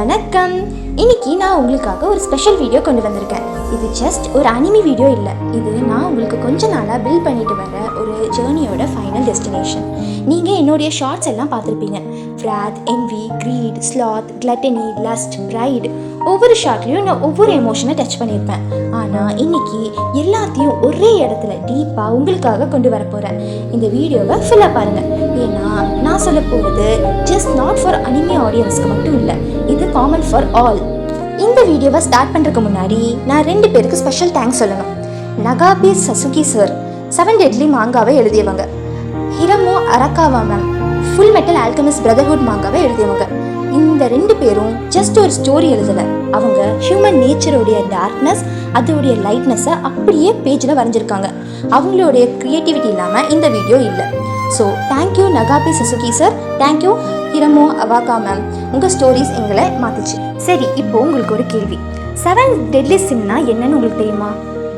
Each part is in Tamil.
வணக்கம். இன்னைக்கு நான் உங்களுக்காக ஒரு ஸ்பெஷல் வீடியோ கொண்டு வந்திருக்கேன். இது ஜஸ்ட் ஒரு அனிமி வீடியோ இல்லை, இது நான் உங்களுக்கு கொஞ்ச நாளாக பில்ட் பண்ணிட்டு வர ஒரு ஜேர்னியோட ஃபைனல் டெஸ்டினேஷன். நீங்கள் என்னுடைய ஷார்ட்ஸ் எல்லாம் பார்த்துருப்பீங்க. wrath, envy, greed, sloth, gluttony, lust, pride. ஒவ்வொரு ஷார்ட்லேயும் நான் ஒவ்வொரு எமோஷனை டச் பண்ணியிருப்பேன். ஆனால் இன்னைக்கு எல்லாத்தையும் ஒரே இடத்துல டீப்பாக உங்களுக்காக கொண்டு வர போகிறேன். இந்த வீடியோவை ஃபுல்லாக பாருங்கள். ஏன்னா நான் சொல்ல போகிறது ஜஸ்ட் நாட் ஃபார் அனிமே ஆடியன்ஸ்க்கு மட்டும் இல்லை, இது காமன் ஃபார் ஆல். இந்த வீடியோவை ஸ்டார்ட் பண்ணுறதுக்கு முன்னாடி நான் 2 பேருக்கு ஸ்பெஷல் தேங்க்ஸ் சொல்லணும். நகாபி சசுகி சார் 7 டெட்லி மாங்காவை எழுதியவங்க. Hiromu Arakawa ma'am full metal alchemist brotherhood மாங்காவை எழுதியவங்க. இந்த 2 பேரும் ஜஸ்ட் ஒரு ஸ்டோரி எழுதலை, அவங்க ஹியூமன் நேச்சருடைய டார்க்னஸ் அதோடைய லைட்னஸை அப்படியே பேஜில் வரைஞ்சிருக்காங்க. அவங்களுடைய க்ரியேட்டிவிட்டி இல்லாமல் இந்த வீடியோ இல்லை. So thank you Nakaba Suzuki sir, thank you Hiromu Arakawa ma'am, உங்கள் ஸ்டோரிஸ் எங்களை மாற்றிச்சு. சரி, இப்போ உங்களுக்கு ஒரு கேள்வி. 7 டெட்லி சின்னா என்னன்னு உங்களுக்கு தெரியுமா?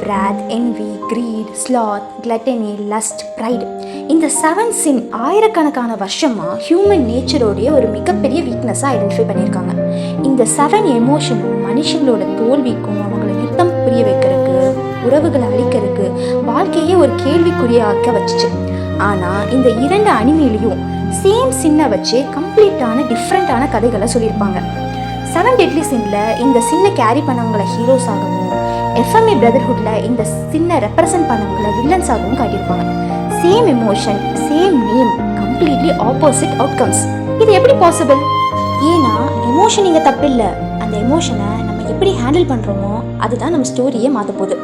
wrath, envy, greed, sloth, gluttony, lust, pride. இந்த 7 சின் ஆயிரக்கணக்கான வருஷமாக ஹியூமன் நேச்சரோடைய ஒரு மிகப்பெரிய வீக்னஸாக ஐடென்டிஃபை பண்ணியிருக்காங்க. இந்த 7 எமோஷனும் மனுஷங்களோட தோல்விக்கும் அவங்கள நிறுத்தம் புரிய வைக்கிறதுக்கு, உறவுகளை அழிக்கிறதுக்கு, வாழ்க்கையே ஒரு கேள்விக்குறியாக்க வச்சுச்சு. ஆனால் இந்த 2 அனிமையிலையும் சேம் சின்னை வச்சு கம்ப்ளீட்டான டிஃப்ரெண்ட்டான கதைகளை சொல்லியிருப்பாங்க. 7 டெட்லி சின்ல இந்த சின்னை கேரி பண்ணவங்களை ஹீரோஸ் ஆகவும், எஃப்எம்ஏ பிரதர்ஹுட்ல இந்த சின்ன ரெப்ரசன்ட் பண்ணவங்களை வில்லன்ஸ் ஆகவும் காட்டியிருப்பாங்க. Same emotion, same name, completely opposite outcomes. இது எப்படி பாசிபிள்? ஏன்னா எமோஷன் இங்கே தப்பு இல்லை, அந்த எமோஷனை நம்ம எப்படி ஹேண்டில் பண்ணுறோமோ அதுதான் நம்ம ஸ்டோரியே மாற்ற போகுது.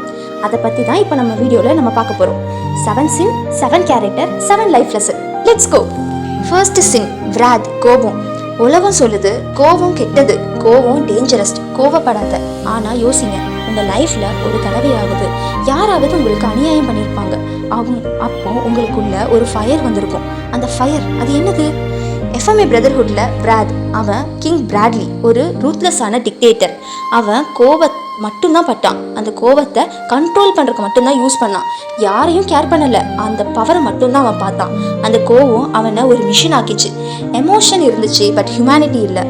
அதை பற்றி தான் இப்போ நம்ம வீடியோவில் நம்ம பார்க்க போகிறோம். 7 sin, 7 character, 7 life lesson. Let's go. First sin wrath, கோபம். உலகம் சொல்லுது கோபம் கெட்டது, கோபம் டேஞ்சரஸ், கோவப்படாத. ஆனால் யோசிங்க, உங்கள் லைஃப்பில் ஒரு தடவையாவது யாராவது உங்களுக்கு அநியாயம் பண்ணியிருப்பாங்க. அப்போ உங்களுக்குள்ள ஒரு ஃபயர் வந்திருக்கும். அந்த ஃபயர் அது என்னது? எஃப்எம்ஏ பிரதர்ஹுட்ல wrath, அவன் கிங் பிராட்லி, ஒரு ரூத்லெஸ்ஸான டிக்டேட்டர். அவன் கோபத்தை மட்டும்தான் பட்டான், அந்த கோபத்தை கண்ட்ரோல் பண்ணுறதுக்கு மட்டும்தான் யூஸ் பண்ணான். யாரையும் கேர் பண்ணலை, அந்த பவரை மட்டும்தான் அவன் பார்த்தான். அந்த கோபம் அவனை ஒரு மிஷின் ஆக்கிச்சு. எமோஷன் இருந்துச்சு, பட் ஹியூமனிட்டி இல்லை.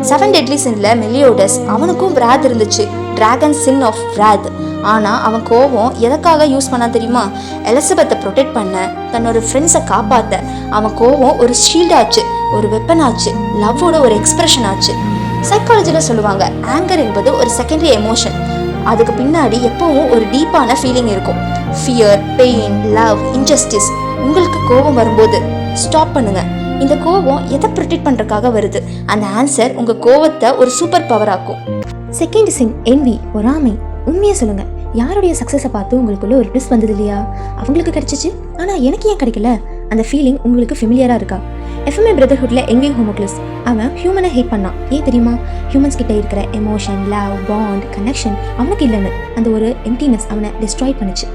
7 டெட்லி சின்ல மெலியோடஸ், அவனுக்கும் wrath இருந்துச்சு, டிராகன் சின் ஆஃப் wrath. ஆனால் அவன் கோபம் எதற்காக யூஸ் பண்ணான் தெரியுமா? எலிசபெத்தை ப்ரொடெக்ட் பண்ண, தன்னோட ஃப்ரெண்ட்ஸை காப்பாற்ற. அவன் கோபம் ஒரு ஷீல்ட் ஆச்சு, ஒரு வெப்பன் ஆச்சு, லவ்வோட ஒரு எக்ஸ்பிரஷன் ஆச்சு. சைக்காலஜியில் சொல்லுவாங்க, ஆங்கர் என்பது ஒரு செகண்டரி எமோஷன். அதுக்கு பின்னாடி எப்பவும் ஒரு டீப்பான ஃபீலிங் இருக்கும். Fear, pain, love, injustice. உங்களுக்கு கோபம் வரும்போது ஸ்டாப் பண்ணுங்க. இந்த கோபம் எதை ப்ரொடெக்ட் பண்ணுறதுக்காக வருது? அந்த ஆன்சர் உங்கள் கோபத்தை ஒரு சூப்பர் பவர் ஆக்கும். செகண்ட் சின் envy, பொறாமை. உண்மையை சொல்லுங்க, யாருடைய சக்ஸஸை பார்த்து உங்களுக்குள்ள ஒரு ட்விஸ்ட் வந்தது இல்லையா? அவங்களுக்கு கிடைச்சிச்சு, ஆனால் எனக்கு ஏன் கிடைக்கல? அந்த ஃபீலிங் உங்களுக்கு ஃபெமிலியராக இருக்கா? எஃப்எம்ஏ பிரதர்ஹுட்ல என்வி ஹோமோக்ளஸ், அவன் ஹியூமனை ஹேட் பண்ணான். ஏன் தெரியுமா? ஹியூமன்ஸ் கிட்ட இருக்கிற எமோஷன், லவ், பாண்ட், கனெக்ஷன் அவனுக்கு இல்லைன்னு அந்த ஒரு எம்டினஸ் அவனை டிஸ்ட்ராய் பண்ணிச்சு.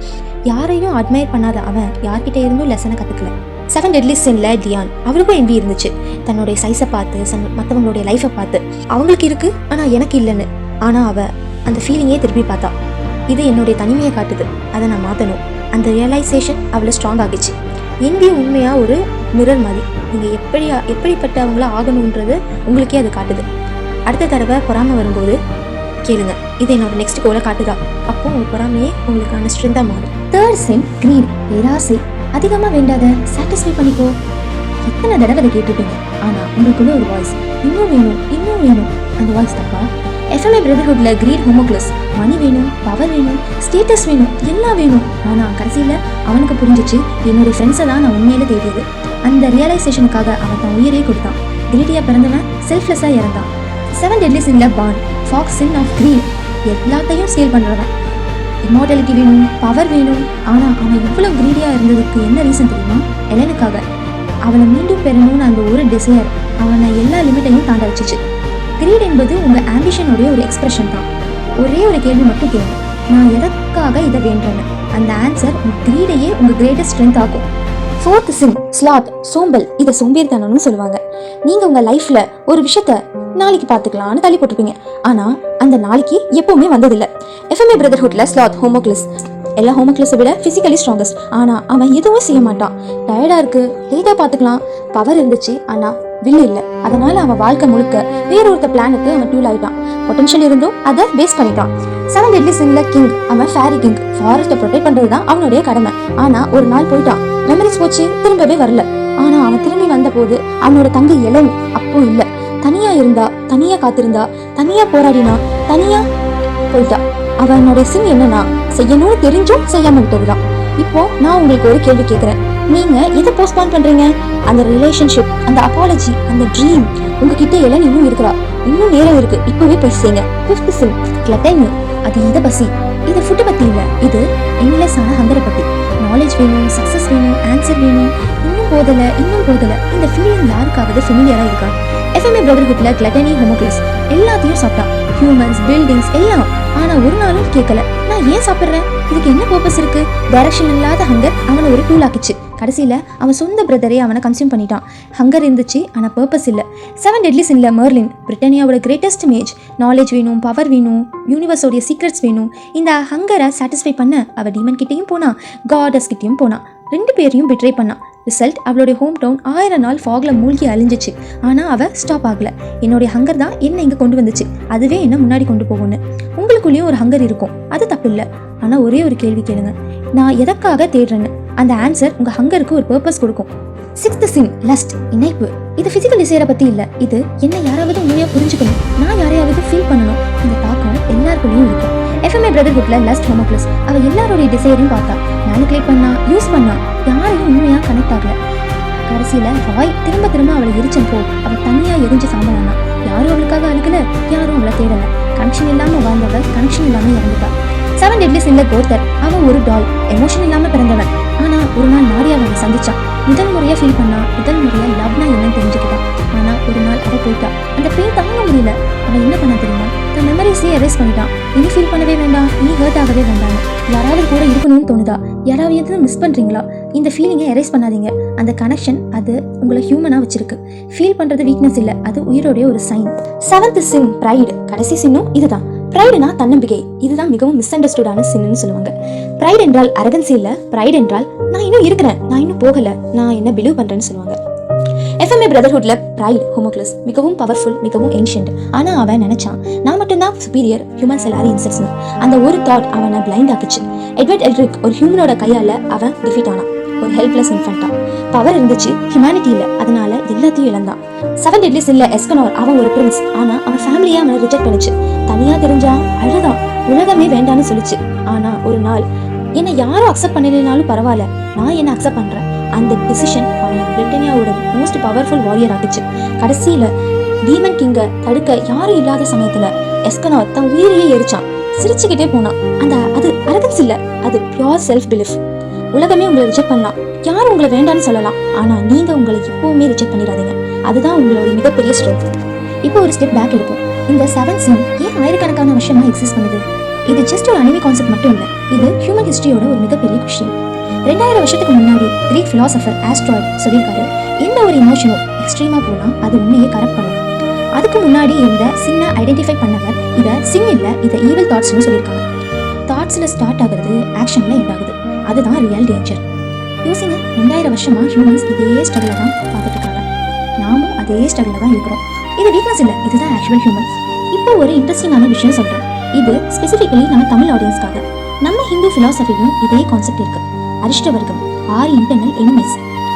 யாரையும் அட்மையர் பண்ணாத அவன் யார்கிட்ட இருந்தும் லெசனை கற்றுக்கல. 7 டெட்லி சின்ல டியான், அவளுக்கும் என்வி இருந்துச்சு. தன்னுடைய சைஸை பார்த்து, மற்றவங்களுடைய லைஃப்பை பார்த்து அவங்களுக்கு இருக்கு ஆனால் எனக்கு இல்லைன்னு. ஆனால் அவள் அந்த ஃபீலிங்கே திருப்பி பார்த்தா. இது என்னுடைய தனிமையை காட்டுது, அதை நான் மாற்றணும். அந்த ரியலைசேஷன் அவளை ஸ்ட்ராங் ஆகிச்சு. என்வி உண்மையாக ஒரு மிரர் மாதிரி. நீங்கள் எப்படிப்பட்டவங்கள ஆகணுன்றது உங்களுக்கே அது காட்டுது. அடுத்த தடவை பொறாமை வரும்போது கேளுங்க, இது என்னோட நெக்ஸ்ட் கோலை காட்டுதா? அப்போ உங்கள் பொறாமையே உங்களுக்கான ஸ்ட்ரென்த்தாக மாறும். தேர்ட் சின் greed, பேராசை. அதிகமாக வேண்டாத, சாட்டிஸ்ஃபை பண்ணிக்கோ. எத்தனை தடவை அதை கேட்டுருப்பீங்க. ஆனால் உங்களுக்குள்ள ஒரு வாய்ஸ், இன்னும் வேணும், இன்னும் வேணும். அந்த வாய்ஸ் தப்பா? எஃப்எம்ஏ பிரதர்ஹுட்ல greed ஹோமோக்ளஸ், மணி வேணும், பவர் வேணும், ஸ்டேட்டஸ் வேணும், எல்லாம் வேணும். ஆனால் கடைசியில் அவனுக்கு புரிஞ்சிச்சு, என்னுடைய ஃப்ரெண்ட்ஸை தான் நான் உண்மையில தேடியது. அந்த ரியலைசேஷனுக்காக அவன் தான் உயிரே கொடுத்தான். கிரீடியாக பிறந்தவன் செல்ஃப்லெஸ்ஸாக இறந்தான். 7 டெட்லி சின்ல Ban, fox sin of greed, எல்லாத்தையும் சேல் பண்ணுறவன். இமார்டாலிட்டி வேணும், பவர் வேணும். ஆனால் அவன் இவ்வளோ கிரீடியாக இருந்ததுக்கு என்ன ரீசன் தெரியுமா? எலனுக்காக. அவனை மீண்டும் பெறணும்னு அந்த ஒரு டிசையர் அவனை எல்லா லிமிட்டையும் தாண்ட வச்சிச்சு. greed என்பது உங்கள் ஆம்பிஷனுடைய ஒரு எக்ஸ்பிரஷன் தான். ஒரே ஒரு கேள்வி மட்டும் கேளுங்க, நான் எதற்காக இதை வேண்டேன்னு. அந்த ஆன்சர் உங்கள் greed-ஐயே உங்கள் கிரேட்டஸ்ட் ஸ்ட்ரென்த் ஆகும். 4th சின் ஸ்லாத், சோம்பல். இதை சோம்பேறித்தனம்னு சொல்லுவாங்க. நீங்கள் உங்கள் லைஃப்பில் ஒரு விஷயத்த நாளைக்கு பார்த்துக்கலான்னு தள்ளி போட்டிருப்பீங்க, ஆனால் அந்த நாளைக்கு எப்பவுமே வந்ததில்லை. எஃப்எம்ஏ பிரதர்ஹுட்ல ஸ்லாத் ஹோமோக்ளஸ், எல்லா ஹோமோக்ளஸை விட ஃபிசிக்கலி ஸ்ட்ராங்கஸ்ட். ஆனால் அவன் எதுவும் செய்ய மாட்டான். டயர்டாக இருக்குது, லேட்டாக பார்த்துக்கலாம். பவர் இருந்துச்சு, ஆனால் வில் இல்லை. அதனால அவன் வாழ்க்கை முழுக்க வேறொருத்த பிளானுக்கு அவன் டியூல் ஆயிட்டான். பொட்டன்ஷியல் இருந்தும் அதை வேஸ்ட் பண்ணிட்டான். 7 டெட்லி சின்ல கிங், அவன் ஃபேரி கிங். ஃபாரஸ்ட்டை ப்ரொடெக்ட் பண்றதுதான் அவனுடைய கடமை. ஆனா ஒரு நாள் போயிட்டான், மெமரிஸ் போச்சு, திரும்பவே வரல. ஆனா அவன் திரும்பி வந்த போது அவனோட தங்கை எலன் அப்போ இல்ல. தனியா இருந்தா, தனியா காத்திருந்தா, தனியா போராடினா, தனியா போயிட்டா. அவனோட சின் என்னன்னா, செய்யணும்னு தெரிஞ்சும் செய்யாம விட்டதுதான். இப்போ நான் உங்களுக்கு ஒரு கேள்வி கேட்கிறேன், நீங்க எதை போஸ்ட்பான் பண்றீங்க? அந்த ரிலேஷன்ஷிப், அந்த அப்பாலஜி, அந்த ட்ரீம் உங்ககிட்ட எல்லாம் இன்னும் இருக்கிறா, இன்னும் நேரம் இருக்கு, இப்பவே போய் செய்யுங்க. 5th sin gluttony. அது இந்த பசி. இது ஃபுட்டை பத்தி இல்ல, இது என்லெஸ்ஸான ஹங்கரை பத்தி. நாலேஜ் வேணும், சக்சஸ் வேணும், ஆன்சர் வேணும், இன்னும் போதல. இந்த ஃபீலிங் யாருக்காவது ஃபெமிலியரா இருக்கா? FMA பிரதர்ஹுட்ல கிளட்டனி ஹோமோக்ளிஸ் எல்லாத்தையும் சாப்பிட்டான், ஹியூமன்ஸ், பில்டிங்ஸ் எல்லாம். ஆனா ஒரு நாளும் கேட்கல, நான் ஏன் சாப்பிட்றேன், இதுக்கு என்ன பர்பஸ் இருக்கு? டைரக்ஷன் இல்லாத ஹங்கர் அவனை ஒரு டூல் ஆக்கிச்சு. கடைசியில அவன் சொந்த பிரதரே அவனை கன்சியூம் பண்ணிட்டான். ஹங்கர் இருந்துச்சு, ஆனா பர்பஸ் இல்ல. 7 டெட்லி சின்ல மெர்லின், பிரிட்டானியாவோட கிரேட்டஸ்ட் மேஜ். நாலேஜ் வேணும், பவர் வேணும், யூனிவர்ஸோடைய சீக்ரெட்ஸ் வேணும். இந்த ஹங்கரை சாட்டிஸ்ஃபை பண்ண அவ டீமன் கிட்டையும் போனா, காடஸ் கிட்டையும் போனா. 2 பேரையும் பிட்ரே பண்ணா. ரிசல்ட், அவளுடைய ஹோம் டவுன் 1000 நாள் ஃபாக்ல மூழ்கி அழிஞ்சிச்சு. ஆனா அவ ஸ்டாப் ஆகல. என்னுடைய ஹங்கர் தான் என்ன இங்க கொண்டு வந்துச்சு, அதுவே என்ன முன்னாடி கொண்டு போகும்னு. உங்களுக்குள்ளேயும் ஒரு ஹங்கர் இருக்கும், அது தப்பு இல்லை. ஆனா ஒரே ஒரு கேள்வி கேளுங்க, நான் எதற்காக தேடுறேன்னு. அந்த ஆன்சர் உங்க ஹங்கருக்கு ஒரு பர்பஸ் கொடுக்கும். 6th sin லஸ்ட், இணைப்பு. இது பிசிக்கல் டிசைரை பத்தி இல்ல, இது என்ன யாராவது உண்மையா புரிஞ்சுக்கணும், நான் யாரையாவது ஃபீல் பண்ணணும். இந்த தாக்கம் எல்லாருக்குள்ளேயும் இருக்கும். FMA பிரதர்ஹுட்ல லஸ்ட் ஹோமோக்ளிஸ், அவ எல்லாருடைய டிசைரையும் பார்த்தா, மேனிகுலேட் பண்ணா, யூஸ் பண்ணா, யாரையும் உண்மையா கனெக்ட் ஆகல. கடைசியில ராய் திரும்ப அவளை எரிச்சப்போ அவ தனியா எரிஞ்சு சாம்பலானா. யாரும் அவளுக்காக அழுகல, யாரும் அவளை தேடல. கனெக்ஷன் இல்லாம வாழ்ந்தவ கனெக்ஷன் இல்லாம இறந்துட்டா. 7 டெட்லி சின்ல கோத்தர், அவன் ஒரு டால், எமோஷன் இல்லாம பிறந்தவன். ஆனா ஒரு நாள் நாடியா அவனை சந்திச்சான். முதல் முறையா ஃபீல் பண்ணா, முதல் முறையா லவ்னா என்னன்னு தெரிஞ்சுக்கிட்டான். ஆனா ஒரு நாள் அவ போயிட்டா. அந்த பெயின் தாங்க முடியல. அவன் என்ன பண்ண தெரியுமா, தன் மெமரிஸே எரேஸ் பண்ணிட்டான். இனி ஃபீல் பண்ணவே வேண்டாம், இனி ஹர்ட் ஆகவே வேண்டாம். யாராவது கூட இருக்கணும்னு தோணுதா, யாராவது எதுவும் மிஸ் பண்றீங்களா, இந்த ஃபீலிங்கை எரேஸ் பண்ணாதீங்க. அந்த கனெக்ஷன் அது உங்களை ஹியூமனா வச்சிருக்கு. ஃபீல் பண்றது வீக்னஸ் இல்ல, அது உயிரோடைய ஒரு சைன். 7th sin ப்ரைடு, கடைசி சின்னும் இதுதான். ப்ரைடுனா தன்னம்பிக்கை. இதுதான் மிகவும் மிஸ் அண்டர்ஸ்டுடான சின்னு சொல்லுவாங்க. ப்ரைட் என்றால் அரகன்சி இல்ல, ப்ரைட் என்றால் நான் இன்னும் இருக்கிறேன், நான் இன்னும் போகல, நான் என்ன பிலீவ் பண்றேன்னு சொல்லுவாங்க. FMA பிரதர்ஹுட்ல ப்ரைட் ஹோமோக்ளிஸ் மிகவும் பவர்ஃபுல், மிகவும் ஏன்ஷியன்ட். ஆனா அவன் நினைச்சான், நான் மட்டும்தான் சுப்பீரியர், ஹியூமன்ஸ் எல்லாரும் இன்செக்ட்ஸ்னு. அந்த ஒரு தாட் அவனை பிளைண்ட் ஆக்குச்சு. எட்வர்ட் எல்ரிக் ஒரு ஹியூமனோட கையால அவன் டிஃபீட் ஆனான், ஒரு ஹெல்ப்லெஸ் இன்ஃபென்ட்டா. பவர் இருந்துச்சு, ஹியூமனிட்டி இல்ல, அதனால எல்லாத்தையும் இழந்தான். 7 டெட்லி சின்ல எஸ்கனோர், அவன் ஒரு பிரின்ஸ். ஆனா அவன் ஃபேமிலியா அவனை ரிஜெக்ட் பண்ணிச்சு. தனியா தெரிஞ்சான், அழுதான், உலகமே வேண்டான்னு சொல்லிச்சு. ஆனா ஒரு நாள், என்னை யாரும் அக்செப்ட் பண்ணலைனாலும் பரவாயில்ல, நான் என்ன அக்செப்ட் பண்றேன். அந்த டிசிஷன் அவனை பிரிட்டானியாவோட மோஸ்ட் பவர்ஃபுல் வாரியர் ஆகிச்சு. கடைசியில டீமன் கிங்க தடுக்க யாரும் இல்லாத சமயத்துல எஸ்கனோர் தன் உயிரையே எரிச்சான். சிரிச்சுக்கிட்டே போனான். அது அரகன்ஸ் இல்ல, அது பியூர் செல்ஃப் பிலீஃப். உலகமே உங்களை ரிஜெக்ட் பண்ணலாம், யாரும் உங்களை வேண்டான்னு சொல்லலாம், ஆனா நீங்க உங்களை எப்பவுமே ரிஜெக்ட் பண்ணிடாதீங்க. அதுதான் உங்களோட மிகப்பெரிய ஸ்ட்ரென்த். இப்போ ஒரு ஸ்டெப் பேக் எடுப்போம். இந்த 7th sin ஏன் ஆயிரக்கணக்கான வருஷமா எக்ஸிஸ்ட் பண்ணுது? இது ஜஸ்ட் ஒரு அனிமி கான்செப்ட் மட்டும் இல்லை, இது ஹியூமன் ஹிஸ்டரியோட ஒரு மிகப்பெரிய கொஸ்டின். 2000 வருஷத்துக்கு முன்னாடி கிரீக் பிலாசபர் ஆஸ்ட்ராய்ட் சொல்லியிருக்காரு, எந்த ஒரு இமோஷனும் எக்ஸ்ட்ரீமா போனா அது உண்மையை கரெக்ட் பண்ணும். அதுக்கு முன்னாடி இந்த சின்ன ஐடென்டிஃபை பண்ணவர் இதை சின் இல்லை, இதை ஈவில் தாட்ஸ்னு சொல்லியிருக்காங்க. தாட்ஸ்ல ஸ்டார்ட் ஆகுறது, ஆக்ஷன்ல எண்ட் ஆகுது. அதுதான் ரியல் டேஞ்சர். யோசிங்க, 2000 வருஷமா ஹியூமன்ஸ் இதே ஸ்ட்ரகில் தான் பார்த்துட்டு இருக்காங்க. நாமும் அதே ஸ்ட்ரகில் தான் இருக்கிறோம். இது வீக்னஸ் இல்லை, இதுதான் ஆக்சுவல் ஹியூமன்ஸ். இப்போ ஒரு இன்ட்ரெஸ்டிங்கான விஷயம் சொல்றேன். இது ஸ்பெசிஃபிக்கலி நம்ம தமிழ் ஆடியன்ஸ்க்காக. நம்ம ஹிந்து பிலாசபிலையும் இதே கான்செப்ட் இருக்கு. அரிஷ்ட வர்க்கம், 6 இன்டர்னல் எனிமீஸ்.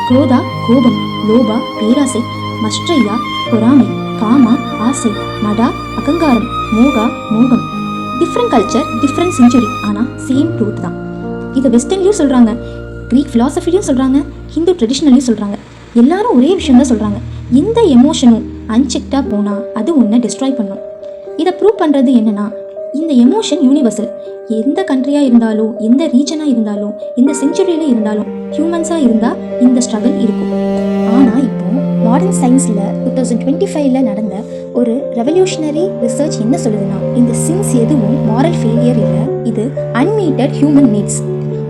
குரோதா, கோபம், லோபா, பேராசை, மஸ்ட்ரையா, பொறாமை, காமா, ஆசை, மடா, அகங்காரம், மோகா, மோகம். டிஃப்ரெண்ட் கல்ச்சர், டிஃப்ரெண்ட் செஞ்சுரி, ஆனா சேம் ட்ரூத் தான். இதை வெஸ்டர்ன்லையும் சொல்றாங்க, கிரீக் பிலாசபிலையும் சொல்றாங்க, ஹிந்து ட்ரெடிஷ்னலையும் சொல்றாங்க. எல்லாரும் ஒரே விஷயம் தான் சொல்றாங்க, எந்த எமோஷனும் அன்செக்டா போனா அது உன்னை டிஸ்ட்ராய் பண்ணும். இதை ப்ரூவ் பண்றது என்னன்னா, இந்த எமோஷன் யூனிவர்சல். எந்த கண்ட்ரியா இருந்தாலும், எந்த ரீஜனா இருந்தாலும், எந்த செஞ்சுரியில இருந்தாலும், ஹியூமன்ஸா இருந்தா இந்த ஸ்ட்ரகிள் இருக்கும். ஆனா இப்போ மாடர்ன் சயின்ஸ்ல 2025ல நடந்த ஒரு ரெவல்யூஷனரி ரிசர்ச் என்ன சொல்லுதுன்னா, இந்த சின்ஸ் எதுவும் மாரல் ஃபெயிலியர் இல்லை, இது அன்மீட்டட் ஹியூமன் நீட்ஸ்.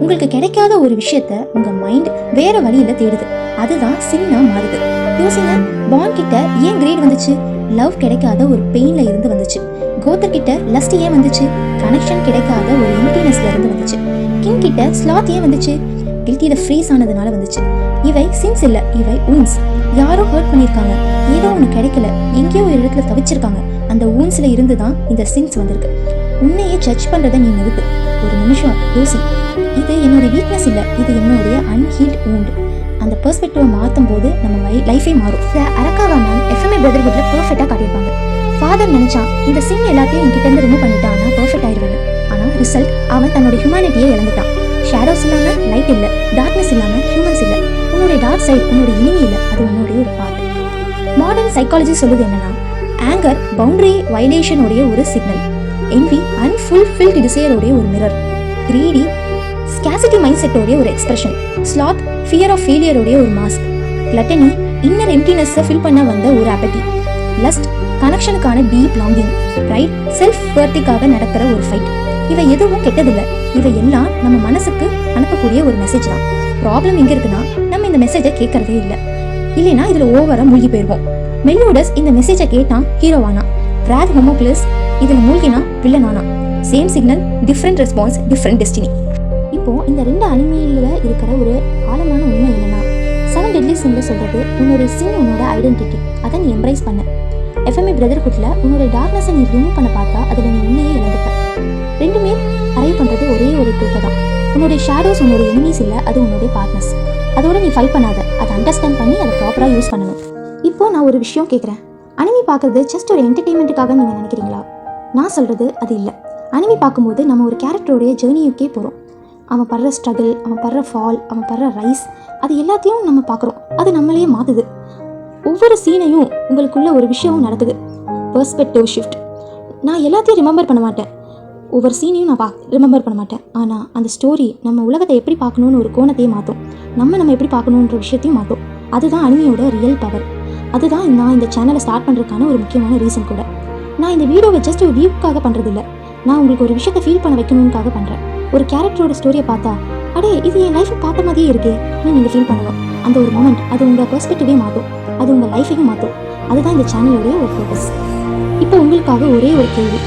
உங்களுக்கு கிடைக்காத ஒரு விஷயத்த உங்க மைண்ட் வேற வழியில தேடுது, அதுதான் சின்னா மாறுது. யோசிங்க, பாண்ட் கிட்ட ஏன் கிரேட் வந்துச்சு? லவ் கிடைக்காத ஒரு பெயின்ல இருந்து வந்துச்சு. கோத்தர் கிட்ட லஸ்ட் ஏன் வந்துச்சு? கனெக்ஷன் கிடைக்காத ஒரு எம்டினஸ்ல இருந்து வந்துச்சு. கிங் கிட்ட ஸ்லாத் ஏன் வந்துச்சு? கில்ட்டியில் ஃப்ரீஸ் ஆனதுனால வந்துச்சு. இவை சின்ஸ் இல்லை, இவை ஊன்ஸ். யாரோ ஹர்ட் பண்ணியிருக்காங்க, ஏதோ ஒன்று கிடைக்கல, எங்கேயோ ஒரு இடத்துல தவிச்சிருக்காங்க. அந்த ஊன்ஸில் இருந்து தான் இந்த சின்ஸ் வந்திருக்கு. உன்னையே ஜட்ஜ் பண்ணுறதை நீ நிறுத்து. ஒரு நிமிஷம் யோசி. இது என்னோட வீக்னஸ் இல்லை, இது என்னுடைய அன்ஹீல்ட் ஊண்ட். அந்த பெர்ஸ்பெக்டிவை மாற்றும் போது நம்ம லைஃபே மாறும். இதை அரக்காவா மேம் எஃப்எம்ஏ பிரதர்ஹுட்ல பெர்ஃபெக்டாக காட்டியிருப்பாங்க. ஃபாதர் நினைச்சான் இந்த சின் எல்லாத்தையும் என்கிட்ட ரிமூவ் பண்ணிட்டான், நான் பெர்ஃபெக்ட் ஆயிடுவேன். ஆனால் ரிசல்ட் அவன் தன்னோட ஹியூமனிட்டியை இழந்துட்டான். ஷேடோஸ் இல்லாமல் லைட் இல்லை, டார்க்னஸ் இல்லாமல் ஹியூமன்ஸ் இல்லை. உன்னுடைய டார்க் சைடு உன்னோட இனிமே இல்லை, அது உன்னுடைய ஒரு பார்ட். மாடர்ன் சைக்காலஜி சொல்லுது என்னன்னா, ஆங்கர் பவுண்டரி வயலேஷனுடைய ஒரு சிக்னல், என்வி அன்ஃபுல்ஃபில்டு டிசையருடைய ஒரு மிரர், கிரீடி ஸ்கேசிட்டி மைண்ட் செட்டோடைய ஒரு எக்ஸ்பிரஷன், ஸ்லாத் ஃபியர் ஆஃப் ஃபெயிலியருடைய ஒரு மாஸ்க், கிளட்டனி இன்னர் எம்டினஸை ஃபில் பண்ண வந்த ஒரு அப்பட்டி, லஸ்ட் கனெக்ஷனுக்கான டீப் லாங்கிங், ரைட் செல்ஃப் வர்த்திக்காக நடக்கிற ஒரு ஃபைட். இவை எதுவும் கெட்டதில்லை, இவை எல்லாம் நம்ம மனசுக்கு அனுப்பக்கூடிய ஒரு மெசேஜ் தான். ப்ராப்ளம் எங்கே இருக்குன்னா, நம்ம இந்த மெசேஜை கேட்கறதே இல்லை, இல்லைன்னா இதில் ஓவராக மூழ்கி போயிடுவோம். மெலியோடஸ் இந்த மெசேஜை கேட்டான் ஹீரோவானா, பிராட் ஹோமோக்ளஸ் இதில் மூழ்கினா வில்லனானா. Same signal, different response, different destiny. இப்போ இந்த 2 அனிமையில இருக்கிற ஒரு ஆழமான உண்மை என்னன்னா, 7 டெட்லி சின்ல சொல்றது உன்னோட சின் உன்னோட ஐடென்டிட்டி, அதை நீ எம்ப்ரைஸ் பண்ண. எஃப்எம்ஏ பிரதர்ஹுட்ல உன்னோட டார்க்னஸை நீ ரிமூவ் பண்ண பார்த்தா அதில் நீ உண்மையே இழந்துட்ட. ரெண்டுமே அரைவ் பண்ணுறது ஒரே ஒரு ட்ரூத்தை தான். உன்னுடைய ஷேடோஸ் உன்னோட எனிமீஸ் இல்லை, அது உன்னுடைய பார்ட்னர்ஸ். அதோட நீ ஃபைட் பண்ணாத, அதை அண்டர்ஸ்டாண்ட் பண்ணி அதை ப்ராப்பராக யூஸ் பண்ணணும். இப்போ நான் ஒரு விஷயம் கேட்குறேன், அனிமி பார்க்குறது ஜஸ்ட் ஒரு என்டர்டெயின்மெண்ட்டுக்காக நீங்கள் நினைக்கிறீங்களா? நான் சொல்கிறது அது இல்லை. அனிமி பார்க்கும்போது நம்ம ஒரு கேரக்டருடைய ஜேர்னியுக்கே போகிறோம். அவன் படுற ஸ்ட்ரகிள், அவன் படுற ஃபால், அவன் படுற ரைஸ், அது எல்லாத்தையும் நம்ம பார்க்குறோம். அது நம்மளையே மாற்றுது. ஒவ்வொரு சீனையும் உங்களுக்குள்ள ஒரு விஷயமும் நடக்குது. Perspective shift. நான் எல்லாத்தையும் ரிமெம்பர் பண்ண மாட்டேன், ஒவ்வொரு சீனையும் நான் ரிமெம்பர் பண்ண மாட்டேன். ஆனால் அந்த ஸ்டோரி நம்ம உலகத்தை எப்படி பார்க்கணுன்னு ஒரு கோணத்தையே மாற்றும், நம்ம எப்படி பார்க்கணுன்ற விஷயத்தையும் மாற்றும். அதுதான் அனிமியோட ரியல் பவர். அதுதான் நான் இந்த சேனலை ஸ்டார்ட் பண்ணுறதுக்கான ஒரு முக்கியமான ரீசன் கூட. நான் இந்த வீடியோவை ஜஸ்ட் ஒரு வியூக்காக பண்ணுறதில்ல, நான் உங்களுக்கு ஒரு விஷயத்தை ஃபீல் பண்ண வைக்கணும்னுக்காக பண்ணுறேன். ஒரு கேரக்டரோட ஸ்டோரியை பார்த்தா, அடே இது என் லைஃப்பை பார்த்த மாதிரியே இருக்கே நீங்கள் ஃபீல் பண்ணணும். அந்த ஒரு மொமெண்ட் அது உங்கள் பெர்ஸ்பெக்டிவே மாற்றும், அது உங்கள் லைஃபையும் மாற்றும். அதுதான் இந்த சேனலோடைய ஒரு ஃபோக்கஸ். இப்போ உங்களுக்காக ஒரே ஒரு கேள்வி,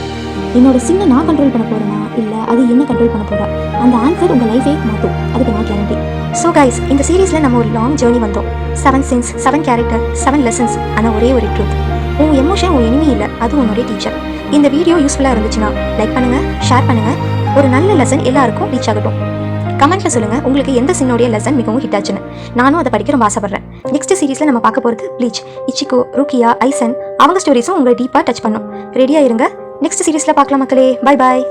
என்னோட சின்ன நான் கண்ட்ரோல் பண்ண போகிறேன்னா இல்லை அது என்ன கண்ட்ரோல் பண்ண போகிறா? அந்த ஆன்சர் உங்கள் லைஃபே மாற்றும், அதுக்கு நான் கேரண்டி. ஸோ கைஸ், இந்த சீரீஸில் நம்ம ஒரு லாங் ஜேர்னி வந்தோம். 7 சின்ஸ், 7 கேரக்டர், 7 லெசன்ஸ். ஆனால் ஒரே ஒரு ட்ரூத், உன் எமோஷன் உன் எனிமி இல்லை, அது உன்னுடைய டீச்சர். இந்த வீடியோ யூஸ்ஃபுல்லாக இருந்துச்சுன்னா லைக் பண்ணுங்கள், ஷேர் பண்ணுங்கள். ஒரு நல்ல லெசன் எல்லாருக்கும் ரீச் ஆகட்டும். கமெண்ட்டில் சொல்லுங்கள் உங்களுக்கு எந்த சின்னோடைய லெசன் மிகவும் ஹிட் ஆச்சுன்னு. நானும் அதை படிக்க ரொம்ப ஆசைப்பட்றேன். நெக்ஸ்ட் சீரீஸில் நம்ம பார்க்க போகிறது ப்ளீச், இச்சிகோ, ருக்கியா, ஐசன், அவங்க ஸ்டோரிஸும் உங்களை டீப்பாக டச் பண்ணும். ரெடியாக இருங்க, நெக்ஸ்ட் சீரீஸில் பார்க்கலாம் மக்களே. Bye bye.